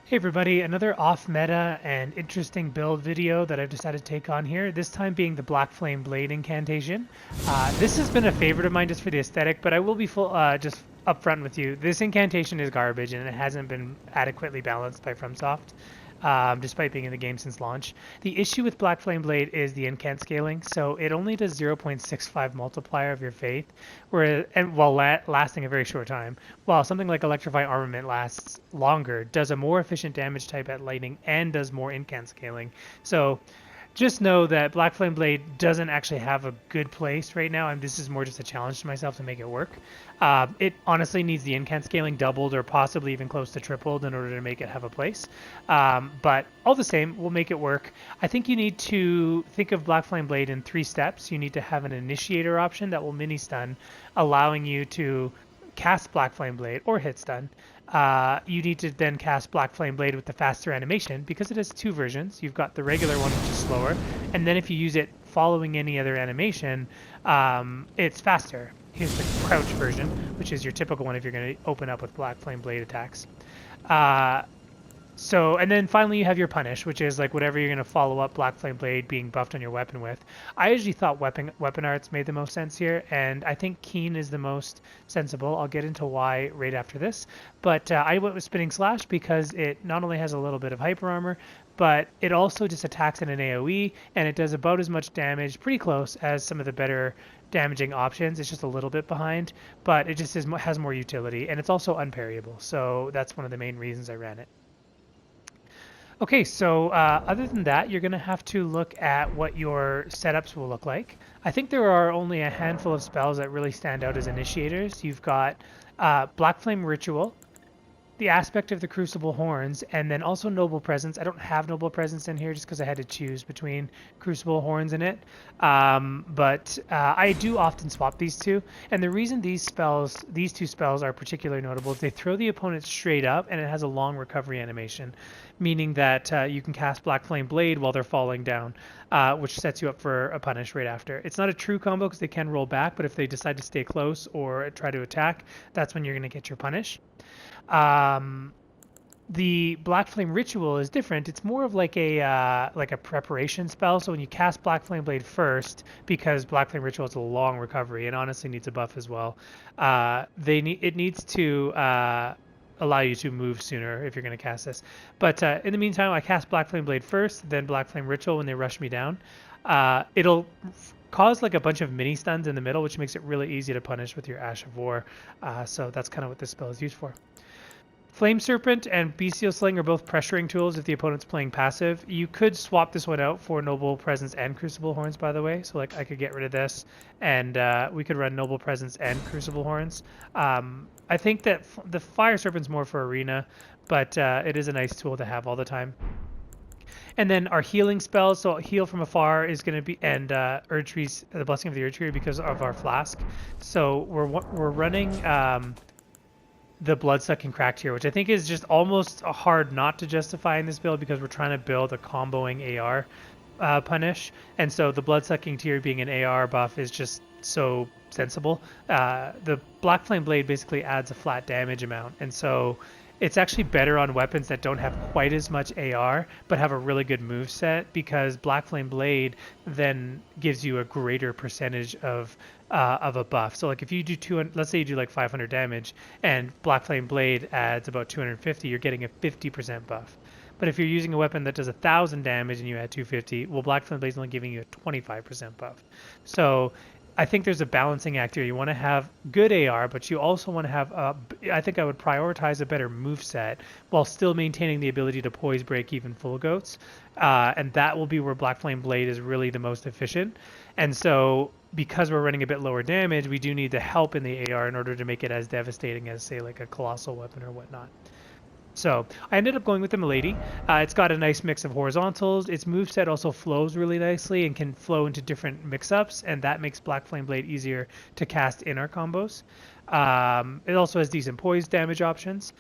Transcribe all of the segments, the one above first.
Hey everybody, another off-meta and interesting build video that I've decided to take on here, this time being the Black Flame Blade incantation. This has been a favorite of mine just for the aesthetic, but I will be just upfront with you. This incantation is garbage and it hasn't been adequately balanced by FromSoft, despite being in the game since launch. The issue with Black Flame Blade is the incant scaling, so it only does 0.65 multiplier of your faith, while lasting a very short time, while something like Electrify Armament lasts longer, does a more efficient damage type at lightning, and does more incant scaling. So just know that Black Flame Blade doesn't actually have a good place right now, and this is more just a challenge to myself to make it work. It honestly needs the incant scaling doubled or possibly even close to tripled in order to make it have a place. But all the same, we'll make it work. I think you need to think of Black Flame Blade in 3 steps. You need to have an initiator option that will mini stun, allowing you to cast Black Flame Blade or hit stun. You need to then cast Black Flame Blade with the faster animation because it has 2 versions. You've got the regular one, which is slower, and then if you use it following any other animation, it's faster. Here's the crouch version, which is your typical one if you're going to open up with Black Flame Blade attacks. And then finally you have your punish, which is like whatever you're going to follow up Black Flame Blade being buffed on your weapon with. I usually thought weapon arts made the most sense here, and I think Keen is the most sensible. I'll get into why right after this. But I went with Spinning Slash because it not only has a little bit of hyper armor, but it also just attacks in an AoE, and it does about as much damage, pretty close, as some of the better damaging options. It's just a little bit behind, but it just has more utility, and it's also unparryable. So that's one of the main reasons I ran it. Okay, so other than that, you're going to have to look at what your setups will look like. I think there are only a handful of spells that really stand out as initiators. You've got Black Flame Ritual, the aspect of the Crucible Horns, and then also Noble Presence. I don't have Noble Presence in here just because I had to choose between Crucible Horns and it. But I do often swap these two. And the reason these two spells are particularly notable is they throw the opponent straight up, and it has a long recovery animation, meaning that you can cast Black Flame Blade while they're falling down, which sets you up for a punish right after. It's not a true combo because they can roll back, but if they decide to stay close or try to attack, that's when you're going to get your punish. The Black Flame Ritual is different. It's more of like a preparation spell. So when you cast Black Flame Blade first, because Black Flame Ritual is a long recovery and honestly needs a buff as well, it needs to allow you to move sooner if you're going to cast this. But in the meantime, I cast Black Flame Blade first, then Black Flame Ritual when they rush me down. It'll cause like a bunch of mini stuns in the middle, which makes it really easy to punish with your Ash of War. So that's kind of what this spell is used for. Flame Serpent and Bestial Sling are both pressuring tools if the opponent's playing passive. You could swap this one out for Noble Presence and Crucible Horns, by the way. So like I could get rid of this, and we could run Noble Presence and Crucible Horns. I think that the Fire Serpent's more for Arena, but it is a nice tool to have all the time. And then our healing spells, so Heal from Afar is going to be, and Erd Trees, the Blessing of the Erd Tree, because of our flask. So we're running the Bloodsucking Cracked here, which I think is just almost hard not to justify in this build because we're trying to build a comboing AR punish, and so the Bloodsucking tier being an AR buff is just so sensible. The Black Flame Blade basically adds a flat damage amount, and so it's actually better on weapons that don't have quite as much AR but have a really good move set, because Black Flame Blade then gives you a greater percentage of a buff. So like if you do 200, let's say you do like 500 damage and Black Flame Blade adds about 250, you're getting a 50% buff. But if you're using a weapon that does 1,000 damage and you add 250, well, Black Flame Blade is only giving you a 25% buff. So I think there's a balancing act here. You want to have good AR, but you also want to have, I think I would prioritize a better move set while still maintaining the ability to poise break even full goats. And that will be where Black Flame Blade is really the most efficient. And so because we're running a bit lower damage, we do need the help in the AR in order to make it as devastating as, say, like a Colossal weapon or whatnot. So I ended up going with the Milady. It's got a nice mix of horizontals. Its moveset also flows really nicely and can flow into different mix-ups, and that makes Black Flame Blade easier to cast in our combos. It also has decent poise damage options.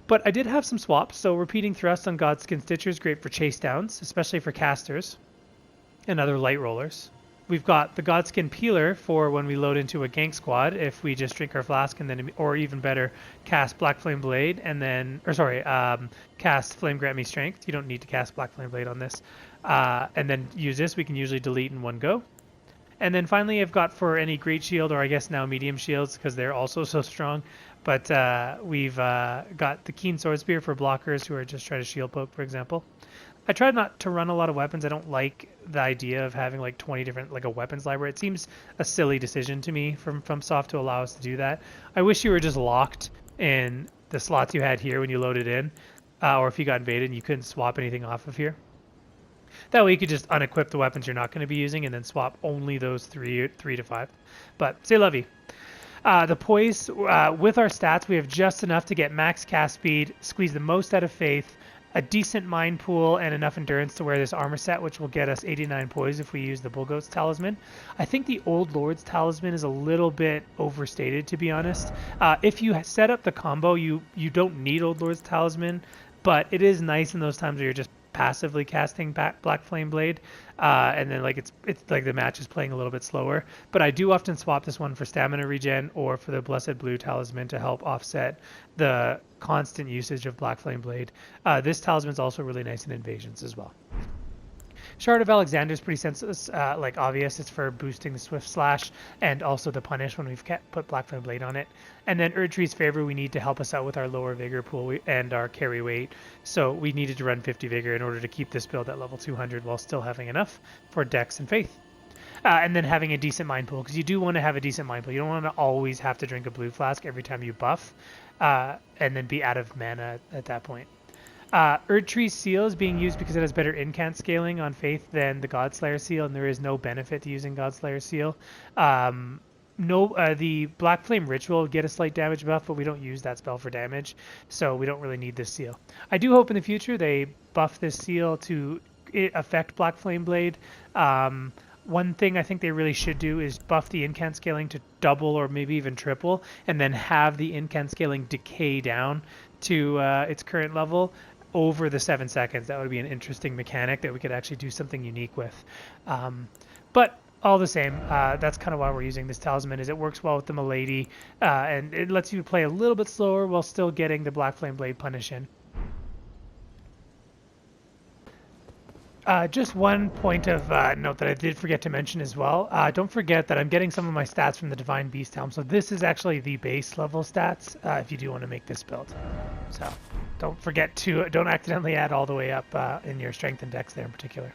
But I did have some swaps, so Repeating Thrust on Godskin Stitcher is great for chase downs, especially for casters and other light rollers. We've got the Godskin Peeler for when we load into a gank squad. If we just drink our flask and then, or even better, cast Black Flame Blade and then, cast Flame Grant Me Strength. You don't need to cast Black Flame Blade on this. And then use this. We can usually delete in one go. And then finally, I've got for any Great Shield, or I guess now Medium Shields, because they're also so strong. But we've got the Keen Sword Spear for blockers who are just trying to shield poke, for example. I try not to run a lot of weapons. I don't like the idea of having like 20 different, like a weapons library. It seems a silly decision to me from FromSoft to allow us to do that. I wish you were just locked in the slots you had here when you loaded in, or if you got invaded and you couldn't swap anything off of here. That way you could just unequip the weapons you're not going to be using and then swap only those three to five. But c'est la vie. The poise, with our stats, we have just enough to get max cast speed, squeeze the most out of Faith, a decent mind pool, and enough endurance to wear this armor set, which will get us 89 poise if we use the Bullgoat's Talisman. I think the Old Lord's Talisman is a little bit overstated, to be honest. If you set up the combo, you don't need Old Lord's Talisman, but it is nice in those times where you're just passively casting Black Flame Blade, and then like it's like the match is playing a little bit slower. But I do often swap this one for stamina regen or for the Blessed Blue Talisman to help offset the constant usage of Black Flame Blade. This talisman is also really nice in invasions as well. Shard of Alexander is pretty senseless, like obvious. It's for boosting the Swift Slash and also the Punish when we've put Black Flame Blade on it. And then Erdtree's Favor we need to help us out with our lower Vigor pool and our carry weight. So we needed to run 50 Vigor in order to keep this build at level 200 while still having enough for Dex and Faith. And then having a decent mind pool, because you do want to have a decent mind pool. You don't want to always have to drink a blue flask every time you buff, and then be out of mana at that point. Erdtree's Seal is being used because it has better incant scaling on Faith than the Godslayer Seal, and there is no benefit to using Godslayer Seal. The Black Flame Ritual will get a slight damage buff, but we don't use that spell for damage, so we don't really need this seal. I do hope in the future they buff this seal to affect Black Flame Blade. One thing I think they really should do is buff the incant scaling to double or maybe even triple, and then have the incant scaling decay down to its current level over the 7 seconds. That would be an interesting mechanic that we could actually do something unique with. But all the same, that's kind of why we're using this talisman, is it works well with the Milady, and it lets you play a little bit slower while still getting the Black Flame Blade punish in. Just one point of note that I did forget to mention as well. Don't forget that I'm getting some of my stats from the Divine Beast Helm. So this is actually the base level stats if you do want to make this build. So don't accidentally add all the way up in your strength and dex there in particular.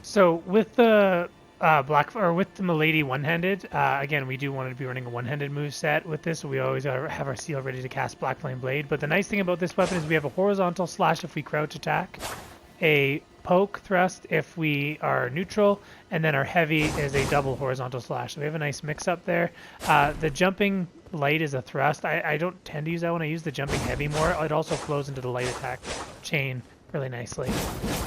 So with the with the Milady one-handed, again, we do want to be running a one-handed move set with this, so we always gotta have our seal ready to cast Black Flame Blade. But the nice thing about this weapon is we have a horizontal slash if we crouch attack, a poke thrust if we are neutral, and then our heavy is a double horizontal slash. So we have a nice mix up there. The jumping light is a thrust. I don't tend to use that one. I use the jumping heavy more. It also flows into the light attack chain really nicely.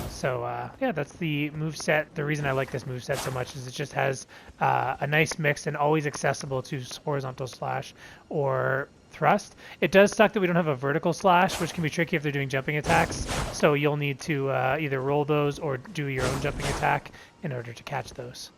So yeah, that's the move set. The reason I like this move set so much is it just has a nice mix and always accessible to horizontal slash or thrust. It does suck that we don't have a vertical slash, which can be tricky if they're doing jumping attacks. So you'll need to either roll those or do your own jumping attack in order to catch those.